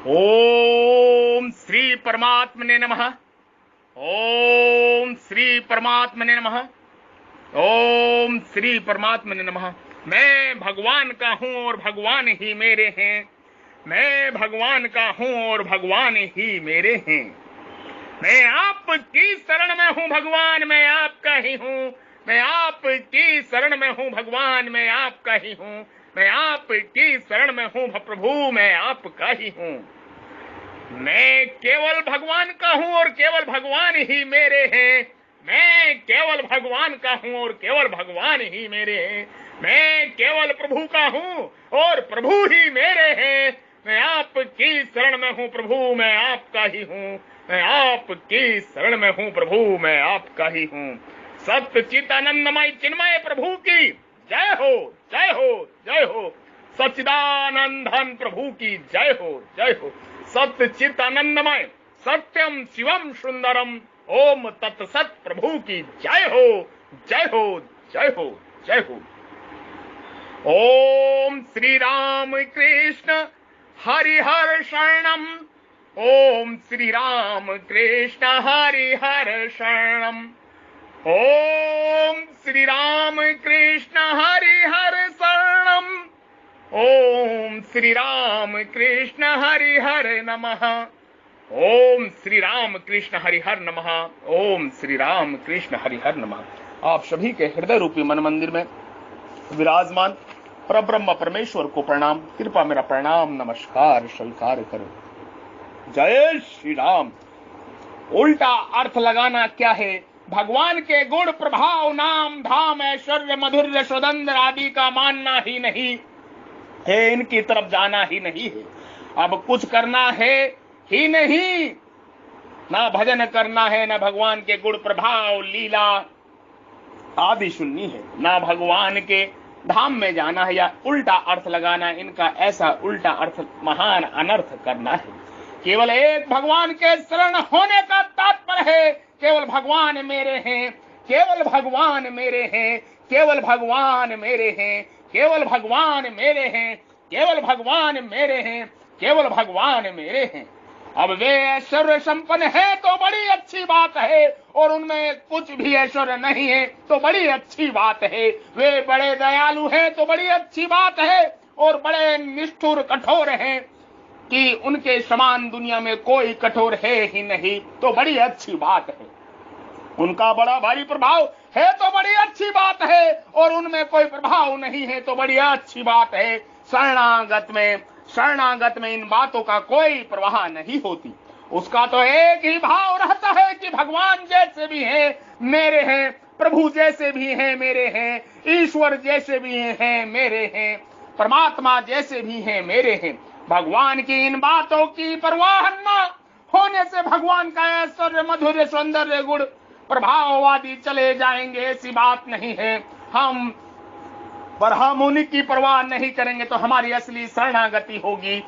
ओम श्री परमात्मने नमः। ओम श्री परमात्मने नमः। ओम श्री परमात्मने नमः। मैं भगवान का हूं और भगवान ही मेरे हैं। मैं भगवान का हूं और भगवान ही मेरे हैं। मैं आपकी शरण में हूं भगवान, मैं आपका ही हूं। मैं आपकी शरण में हूं भगवान, मैं आपका ही हूं। मैं आपकी शरण में हूं प्रभु, मैं आपका ही हूं। मैं केवल भगवान का हूं और केवल भगवान ही मेरे हैं। मैं केवल भगवान का हूं और केवल भगवान ही मेरे हैं। मैं केवल प्रभु का हूं और प्रभु ही मेरे हैं। मैं आपकी शरण में हूं प्रभु, मैं आपका ही हूं। मैं आपकी शरण में हूं प्रभु, मैं आपका ही हूं। सत्य चित आनंदमय चिन्मय प्रभु की जय हो, जय हो, जय हो। सच्चिदानंदन प्रभु की जय हो, जय हो। सत्य चित आनंदमय सत्यम शिवम सुंदरम ओम तत्सत प्रभु की जय हो, जय हो, जय हो, जय हो। ओम श्री राम कृष्ण हरिहर शरणम। ओम श्री राम कृष्ण हरिहर शरणम। ओम श्री राम कृष्ण हरिहर शरणम। ओम श्री राम कृष्ण हरिहर नमः। ओम श्री राम कृष्ण हरिहर नमः। ओम श्री राम कृष्ण हरिहर नमः। आप सभी के हृदय रूपी मन मंदिर में विराजमान परब्रह्म परमेश्वर को प्रणाम, कृपा मेरा प्रणाम नमस्कार स्वीकार करो। जय श्री राम। उल्टा अर्थ लगाना क्या है? भगवान के गुण प्रभाव नाम धाम ऐश्वर्य मधुर्य सुदंद्र आदि का मानना ही नहीं है, इनकी तरफ जाना ही नहीं है। अब कुछ करना है ही नहीं, ना भजन करना है, ना भगवान के गुण प्रभाव लीला आदि सुननी है, ना भगवान के धाम में जाना है या उल्टा अर्थ लगाना। इनका ऐसा उल्टा अर्थ महान अनर्थ करना है। केवल एक भगवान के शरण होने का तात्पर्य है केवल भगवान मेरे हैं, केवल भगवान मेरे हैं, केवल भगवान मेरे हैं, केवल भगवान मेरे हैं, केवल भगवान मेरे हैं, केवल भगवान मेरे हैं। अब वे ऐश्वर्य संपन्न है तो बड़ी अच्छी बात है, और उनमें कुछ भी ऐश्वर्य नहीं है तो बड़ी अच्छी बात है। वे बड़े दयालु हैं तो बड़ी अच्छी बात है, और बड़े निष्ठुर कठोर हैं कि उनके समान दुनिया में कोई कठोर है ही नहीं तो बड़ी अच्छी बात है। उनका बड़ा भारी प्रभाव है तो बड़ी अच्छी बात है, और उनमें कोई प्रभाव नहीं है तो बड़ी अच्छी बात है। शरणागत में इन बातों का कोई प्रवाह नहीं होती। उसका तो एक ही भाव रहता है कि भगवान जैसे भी हैं मेरे हैं, प्रभु जैसे भी हैं मेरे हैं, ईश्वर जैसे भी हैं मेरे हैं, परमात्मा जैसे भी हैं मेरे हैं। भगवान की इन बातों की परवाह न होने से भगवान का ऐश्वर्य मधुर्य सौंदर्य गुण प्रभाव आदि चले जाएंगे, ऐसी बात नहीं है। हम उनकी परवाह नहीं करेंगे तो हमारी असली शरणागति होगी।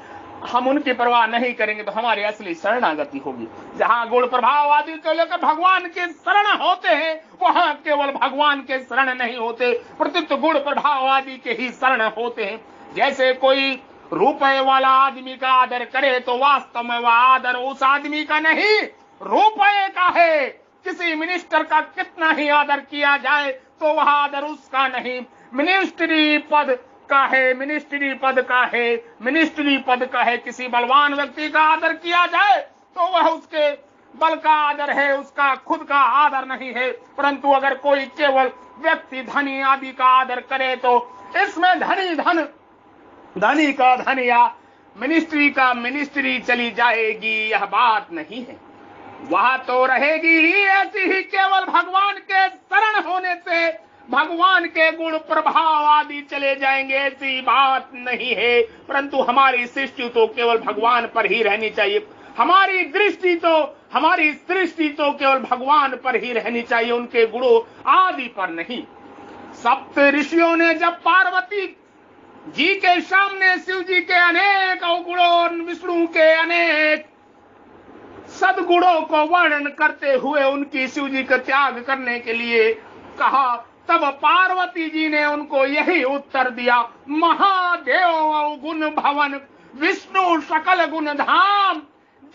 हम उनकी परवाह नहीं करेंगे तो हमारी असली शरणागति होगी। जहां गुण प्रभाव आदि को लेकर भगवान के शरण होते हैं, वहां केवल भगवान के शरण नहीं होते, प्रत्युत गुण प्रभाव आदि के ही शरण होते हैं। जैसे कोई रुपए वाला आदमी का आदर करे तो वास्तव में वह आदर उस आदमी का नहीं, रुपए का है। किसी मिनिस्टर का कितना ही आदर किया जाए तो वह आदर उसका नहीं, मिनिस्ट्री पद का है, मिनिस्ट्री पद का है, मिनिस्ट्री पद का है। किसी बलवान व्यक्ति का आदर किया जाए तो वह उसके बल का आदर है, उसका खुद का आदर नहीं है। परंतु अगर कोई केवल व्यक्ति धनी आदि का आदर करे तो इसमें धनी का धन या मिनिस्ट्री का मिनिस्ट्री चली जाएगी, यह बात नहीं है। वह तो रहेगी ही ऐसी ही। केवल भगवान के शरण होने से भगवान के गुण प्रभाव आदि चले जाएंगे, ऐसी बात नहीं है। परंतु हमारी सृष्टि तो केवल भगवान पर ही रहनी चाहिए। हमारी दृष्टि तो केवल भगवान पर ही रहनी चाहिए, उनके गुणों आदि पर नहीं। सप्त ऋषियों ने जब पार्वती जी के सामने शिव जी के अनेक अवगुणों, विष्णु के अनेक सदगुणों को वर्णन करते हुए उनकी शिव जी का त्याग करने के लिए कहा, तब पार्वती जी ने उनको यही उत्तर दिया, महादेव गुण भवन विष्णु सकल गुण धाम,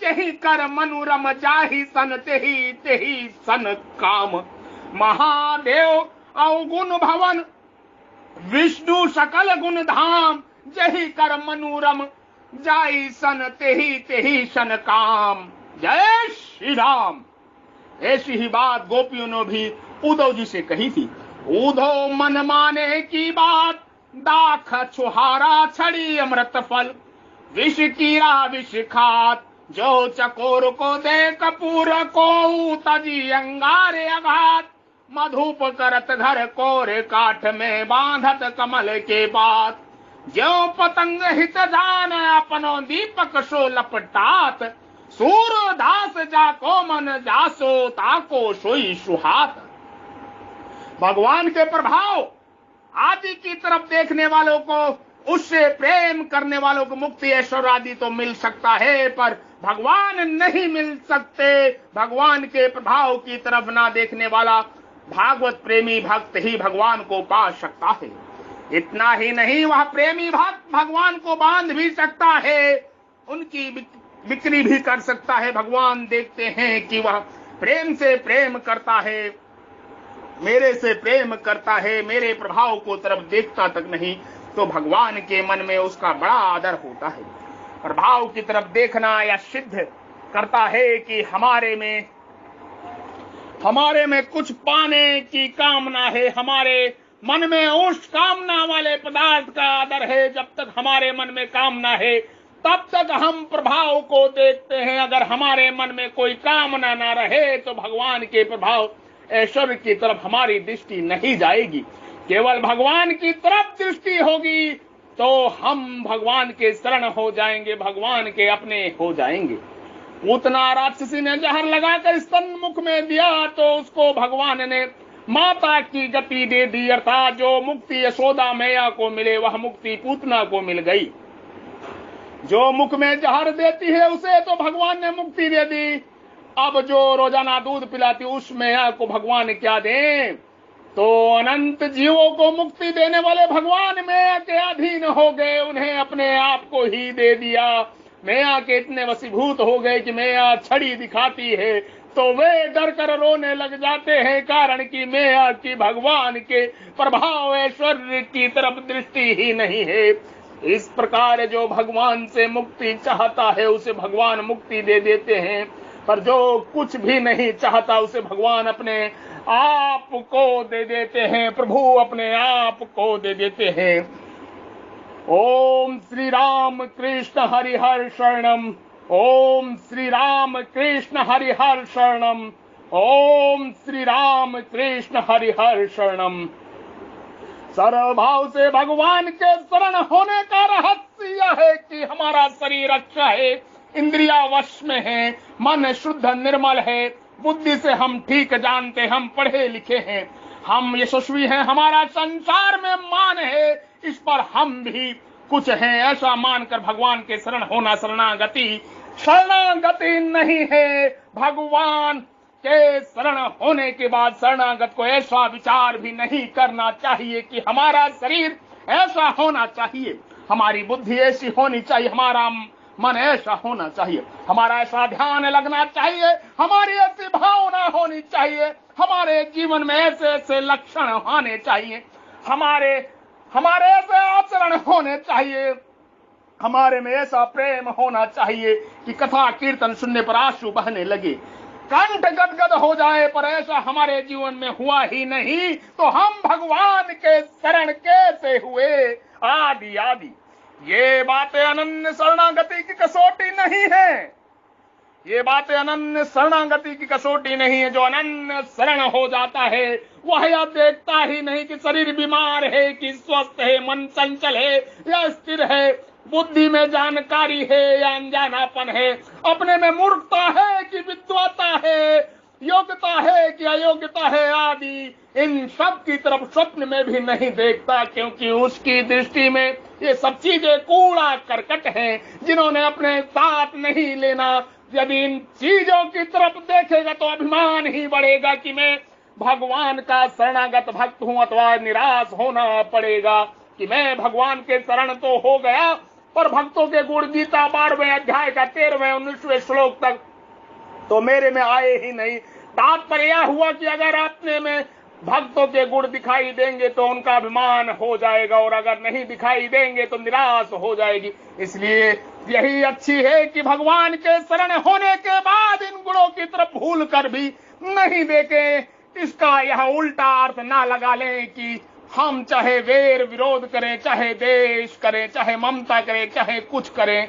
जही कर मनुरम जाहि सन तेही तेही सन काम। महादेव अवगुण भवन, विष्णु सकल गुण धाम, जही कर मनुरम जाहि सन तेही तेही सन काम। जय श्री राम। ऐसी ही बात गोपियों ने भी उद्धव जी से कही थी। उद्धव मन माने की बात, दाख छुहारा छड़ी अमृत फल, विष कीरा विष खात, जो चकोर को दे कपूर को तजी अंगारे अघात। मधुप करत घर कोरे काठ में बांधत कमल के बात, जो पतंग हित जान अपनो दीपक सो लपटात। सूरदास जाको मन जासो ताको सोई सुहात। भगवान के प्रभाव आदि की तरफ देखने वालों को, उससे प्रेम करने वालों को मुक्ति ऐश्वर्य आदि तो मिल सकता है, पर भगवान नहीं मिल सकते। भगवान के प्रभाव की तरफ ना देखने वाला भागवत प्रेमी भक्त ही भगवान को पा सकता है। इतना ही नहीं, वह प्रेमी भक्त भगवान को बांध भी सकता है, उनकी बिक्री भी कर सकता है। भगवान देखते हैं कि वह प्रेम से प्रेम करता है, मेरे से प्रेम करता है, मेरे प्रभाव को तरफ देखता तक नहीं, तो भगवान के मन में उसका बड़ा आदर होता है। प्रभाव की तरफ देखना यह सिद्ध करता है कि हमारे में कुछ पाने की कामना है, हमारे मन में उस कामना वाले पदार्थ का आदर है। जब तक हमारे मन में कामना है तब तक हम प्रभाव को देखते हैं। अगर हमारे मन में कोई कामना ना रहे तो भगवान के प्रभाव ऐश्वर्य की तरफ हमारी दृष्टि नहीं जाएगी। केवल भगवान की तरफ दृष्टि होगी तो हम भगवान के शरण हो जाएंगे, भगवान के अपने हो जाएंगे। पूतना राक्षसी ने जहर लगाकर स्तन मुख में दिया तो उसको भगवान ने माता की गति दे दी, अर्थात जो मुक्ति यशोदा मैया को मिले वह मुक्ति पूतना को मिल गई। जो मुख में जहर देती है उसे तो भगवान ने मुक्ति दे दी। अब जो रोजाना दूध पिलाती उस मैया को भगवान क्या दें? तो अनंत जीवों को मुक्ति देने वाले भगवान मैया के अधीन हो गए, उन्हें अपने आप को ही दे दिया। मैया के इतने वशीभूत हो गए कि मैया छड़ी दिखाती है तो वे डर कर रोने लग जाते हैं, कारण कि मैया की भगवान के प्रभाव ऐश्वर्य की तरफ दृष्टि ही नहीं है। इस प्रकार जो भगवान से मुक्ति चाहता है उसे भगवान मुक्ति दे देते हैं, पर जो कुछ भी नहीं चाहता उसे भगवान अपने आप को दे देते हैं, प्रभु अपने आप को दे देते हैं। ओम श्री राम कृष्ण हरि हर शरणम, ओम श्री राम कृष्ण हरि हर शरणम, ओम श्री राम कृष्ण हरि हर शरणम। सर्वभाव से भगवान के शरण होने का रहस्य यह है कि हमारा शरीर अच्छा है, इंद्रिया वश में है, मन शुद्ध निर्मल है, बुद्धि से हम ठीक जानते, हम पढ़े लिखे हैं, हम यशस्वी हैं, हमारा संसार में मान है, इस पर हम भी कुछ हैं, ऐसा मानकर भगवान के शरण होना शरणागति। शरणागति नहीं है, भगवान के शरण होने के बाद शरणागत को ऐसा विचार भी नहीं करना चाहिए कि हमारा शरीर ऐसा होना चाहिए, हमारी बुद्धि ऐसी होनी चाहिए, हमारा मन ऐसा होना चाहिए, हमारा ऐसा ध्यान लगना चाहिए, हमारी ऐसी भावना होनी चाहिए, हमारे जीवन में ऐसे ऐसे लक्षण आने चाहिए, हमारे ऐसे आचरण होने चाहिए, हमारे में ऐसा प्रेम होना चाहिए कि कथा कीर्तन सुनने पर आंसू बहने लगे, कंठ गदगद हो जाए, पर ऐसा हमारे जीवन में हुआ ही नहीं तो हम भगवान के शरण कैसे हुए? आदि आदि ये बातें अनन्य शरणागति की कसौटी नहीं है, ये बातें अनन्य शरणागति की कसौटी नहीं है। जो अनन्य शरण हो जाता है वह यह देखता ही नहीं कि शरीर बीमार है कि स्वस्थ है, मन चंचल है या स्थिर है, बुद्धि में जानकारी है या अनजानापन है, अपने में मूर्खता है कि विद्वता है, योग्यता है कि अयोग्यता है आदि, इन सब की तरफ स्वप्न में भी नहीं देखता, क्योंकि उसकी दृष्टि में ये सब चीजें कूड़ा करकट हैं जिन्होंने अपने साथ नहीं लेना। यदि इन चीजों की तरफ देखेगा तो अभिमान ही बढ़ेगा कि मैं भगवान का शरणागत भक्त हूं, अथवा निराश होना पड़ेगा कि मैं भगवान के शरण तो हो गया पर भक्तों के गुण गीता 12वें अध्याय का 13वें 19वें श्लोक तक तो मेरे में आए ही नहीं। तात्पर्य यह हुआ कि अगर अपने में भक्तों के गुण दिखाई देंगे तो उनका अभिमान हो जाएगा, और अगर नहीं दिखाई देंगे तो निराश हो जाएगी। इसलिए यही अच्छी है कि भगवान के शरण होने के बाद इन गुणों की तरफ भूल कर भी नहीं देखें। इसका यह उल्टा अर्थ ना लगा लें कि हम चाहे वेर विरोध करें, चाहे देश करें, चाहे ममता करें, चाहे कुछ करें,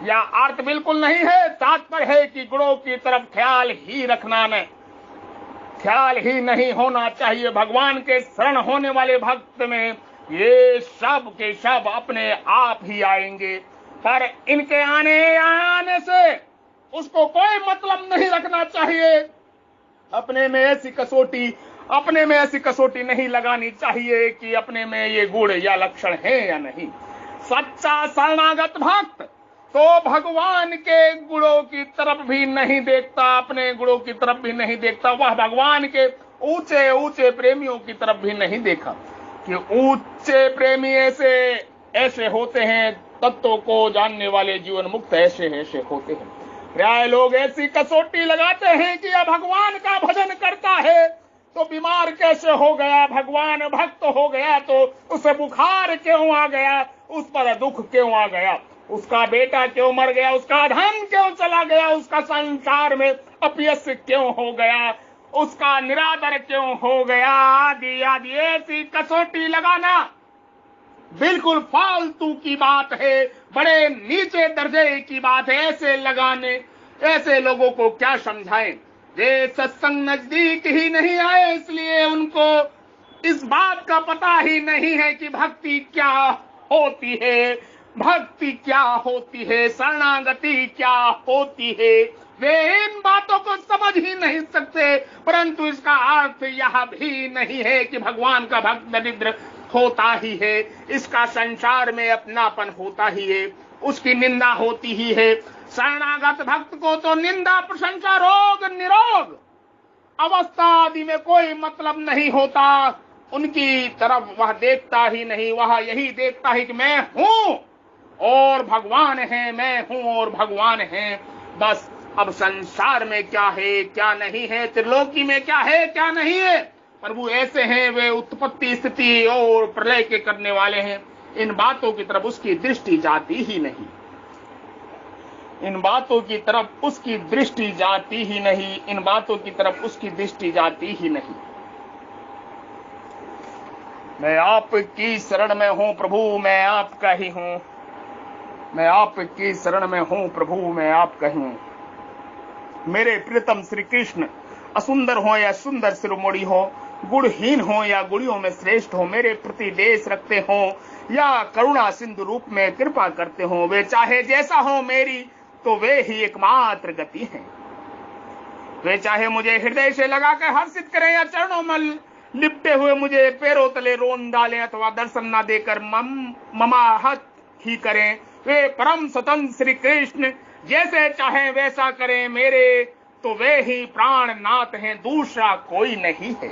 यह अर्थ बिल्कुल नहीं है। तात्पर्य है कि गुणों की तरफ ख्याल ही रखना नहीं, ख्याल ही नहीं होना चाहिए। भगवान के शरण होने वाले भक्त में ये सब के सब अपने आप ही आएंगे, पर इनके आने से उसको कोई मतलब नहीं रखना चाहिए। अपने में ऐसी कसौटी नहीं लगानी चाहिए कि अपने में ये गुण या लक्षण है या नहीं। सच्चा शरणागत भक्त तो भगवान के गुणों की तरफ भी नहीं देखता, अपने गुणों की तरफ भी नहीं देखता। वह भगवान के ऊंचे ऊंचे प्रेमियों की तरफ भी नहीं देखा कि ऊंचे प्रेमी ऐसे होते हैं, तत्वों को जानने वाले जीवन मुक्त ऐसे होते हैं। प्राय लोग ऐसी कसौटी लगाते हैं कि यह भगवान का भजन करता है तो बीमार कैसे हो गया, भगवान भक्त हो गया तो उसे बुखार क्यों आ गया, उस पर दुख क्यों आ गया, उसका बेटा क्यों मर गया, उसका धन क्यों चला गया, उसका संसार में अपयश क्यों हो गया, उसका निरादर क्यों हो गया, आदि आदि ऐसी कसौटी लगाना बिल्कुल फालतू की बात है, बड़े नीचे दर्जे की बात है। ऐसे लगाने, ऐसे लोगों को क्या समझाएं? वे सत्संग नजदीक ही नहीं आए, इसलिए उनको इस बात का पता ही नहीं है कि भक्ति क्या होती है, भक्ति क्या होती है, शरणागति क्या होती है। वे इन बातों को समझ ही नहीं सकते। परंतु इसका अर्थ यह भी नहीं है कि भगवान का भक्त दरिद्र होता ही है, इसका संसार में अपनापन होता ही है, उसकी निंदा होती ही है। शरणागत भक्त को तो निंदा, प्रशंसा, रोग निरोग अवस्था आदि में कोई मतलब नहीं होता। उनकी तरफ वह देखता ही नहीं, वह यही देखता है कि मैं हूं और भगवान है, मैं हूं और भगवान है। बस अब संसार में क्या है क्या नहीं है, त्रिलोकी में क्या है क्या नहीं है, प्रभु ऐसे हैं, वे उत्पत्ति स्थिति और प्रलय के करने वाले हैं। इन बातों की तरफ उसकी दृष्टि जाती ही नहीं, इन बातों की तरफ उसकी दृष्टि जाती ही नहीं, इन बातों की तरफ उसकी दृष्टि जाती ही नहीं। मैं आपकी शरण में हूं प्रभु, मैं आपका ही हूं, मैं आपकी शरण में हूं प्रभु, मैं आपका ही हूं। मेरे प्रियतम श्री कृष्ण असुंदर हो या सुंदर शिरोमणि हो, गुणहीन हो या गुणियों में श्रेष्ठ हो, मेरे प्रति देश रखते हो या करुणा सिंधु रूप में कृपा करते हो, वे चाहे जैसा हो मेरी तो वे ही एकमात्र गति है। वे चाहे मुझे हृदय से लगाकर हर्षित करें या चरणों में लिपटे हुए मुझे पैरों तले रोन डालें अथवा दर्शन न देकर ममाहत ही करें, वे परम स्वतंत्र श्री कृष्ण जैसे चाहे वैसा करें, मेरे तो वे ही प्राणनाथ हैं, दूसरा कोई नहीं है।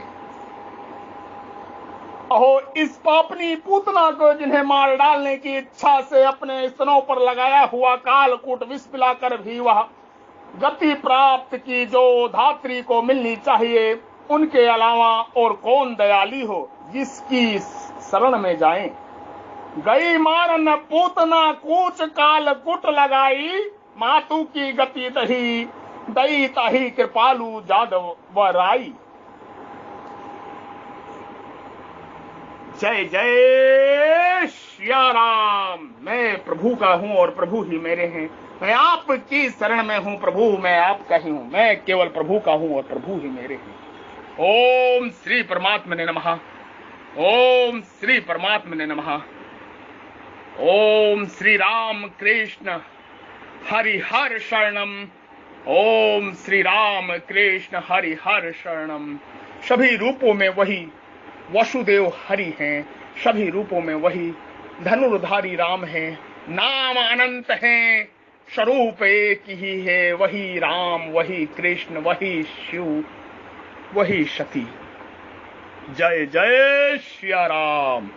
अहो इस पापनी पूतना को जिन्हें मार डालने की इच्छा से अपने स्तनों पर लगाया हुआ कालकूट विष पिलाकर भी वह गति प्राप्त की जो धात्री को मिलनी चाहिए, उनके अलावा और कौन दयाली हो जिसकी शरण में जाएं। गई मारन पूतना कूच कालकूट लगाई, मातु की गति दही दई ताही कृपालु जादव व राई। जय जय श्या राम। मैं प्रभु का हूं और प्रभु ही मेरे हैं, मैं आपकी शरण में हूं प्रभु, मैं आपका ही हूं, मैं केवल प्रभु का हूं और प्रभु ही मेरे हैं। ओम श्री परमात्मने नमः, ओम श्री परमात्मने नमः। ओम श्री राम कृष्ण हरि हर शरणम, ओम श्री राम कृष्ण हरि हर शरणम। सभी रूपों में वही वसुदेव हरि हैं, सभी रूपों में वही धनुर्धारी राम हैं, नाम अनंत हैं, स्वरूप एक ही है, वही राम, वही कृष्ण, वही शिव, वही सती। जय जय श्री राम।